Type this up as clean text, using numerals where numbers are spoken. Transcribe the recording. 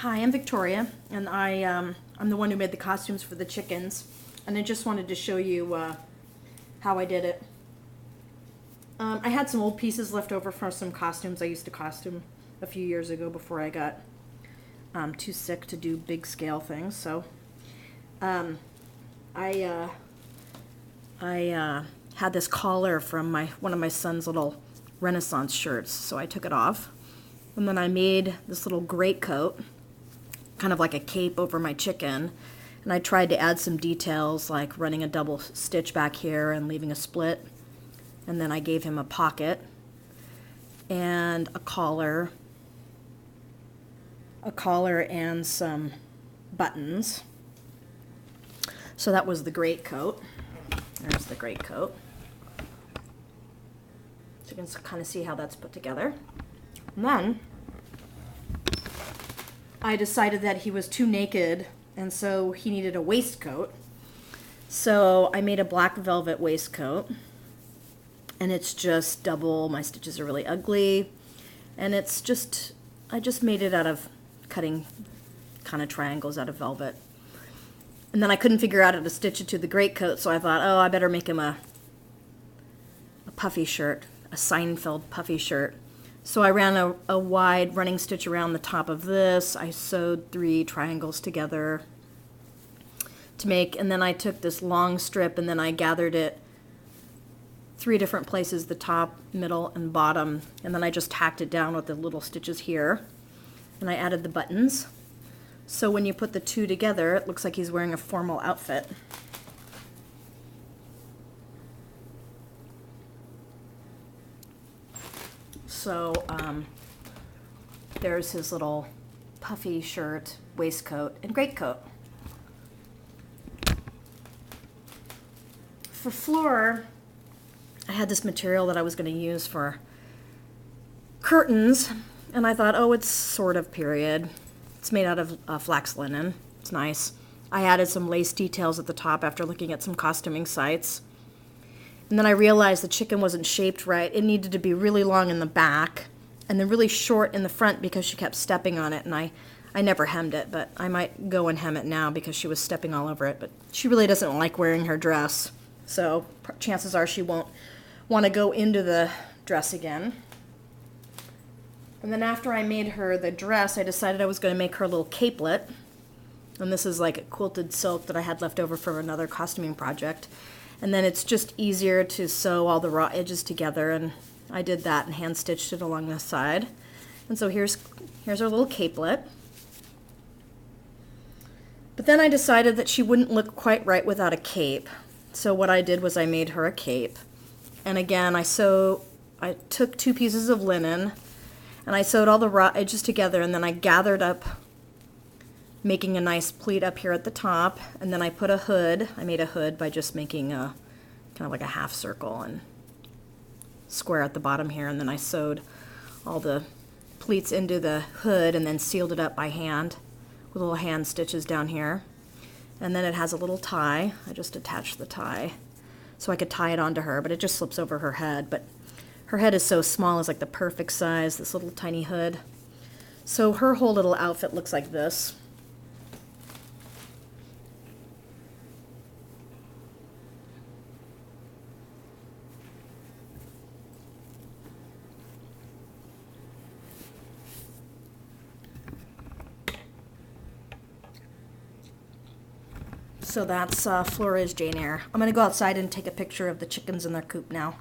Hi, I'm Victoria, and I'm the one who made the costumes for the chickens, and I just wanted to show you how I did it. I had some old pieces left over from some costumes I used to costume a few years ago before I got too sick to do big scale things. So I had this collar from one of my son's little Renaissance shirts, so I took it off, and then I made this little greatcoat, kind of like a cape over my chicken, and I tried to add some details like running a double stitch back here and leaving a split, and then I gave him a pocket and a collar and some buttons. So that was the greatcoat. There's the greatcoat. So you can kind of see how that's put together. And then I decided that he was too naked, and so he needed a waistcoat. So I made a black velvet waistcoat, and it's just double. My stitches are really ugly, and I just made it out of cutting kind of triangles out of velvet. And then I couldn't figure out how to stitch it to the greatcoat, so I thought, oh, I better make him a puffy shirt, a Seinfeld puffy shirt. So I ran a wide running stitch around the top of this. I sewed 3 triangles together to make, and then I took this long strip and then I gathered it 3 different places, the top, middle, and bottom, and then I just tacked it down with the little stitches here, and I added the buttons. So when you put the 2 together, it looks like he's wearing a formal outfit. So there's his little puffy shirt, waistcoat, and greatcoat. For floor, I had this material that I was going to use for curtains, and I thought, oh, it's sort of period. It's made out of flax linen. It's nice. I added some lace details at the top after looking at some costuming sites. And then I realized the chicken wasn't shaped right. It needed to be really long in the back and then really short in the front because she kept stepping on it, and I never hemmed it, but I might go and hem it now because she was stepping all over it. But she really doesn't like wearing her dress, so chances are she won't want to go into the dress again. And then after I made her the dress, I decided I was going to make her a little capelet. And this is like a quilted silk that I had left over from another costuming project. And then it's just easier to sew all the raw edges together, and I did that and hand stitched it along the side. And so here's our little capelet. But then I decided that she wouldn't look quite right without a cape. So what I did was I made her a cape. And again, I took 2 pieces of linen and I sewed all the raw edges together, and then I gathered up, making a nice pleat up here at the top, and then I put a hood. I made a hood by just making a kind of like a half circle and square at the bottom here, and then I sewed all the pleats into the hood and then sealed it up by hand with little hand stitches down here. And then it has a little tie. I just attached the tie so I could tie it onto her, but it just slips over her head. But her head is so small, it's like the perfect size, this little tiny hood. So her whole little outfit looks like this. So that's Flora's Jane Eyre. I'm going to go outside and take a picture of the chickens in their coop now.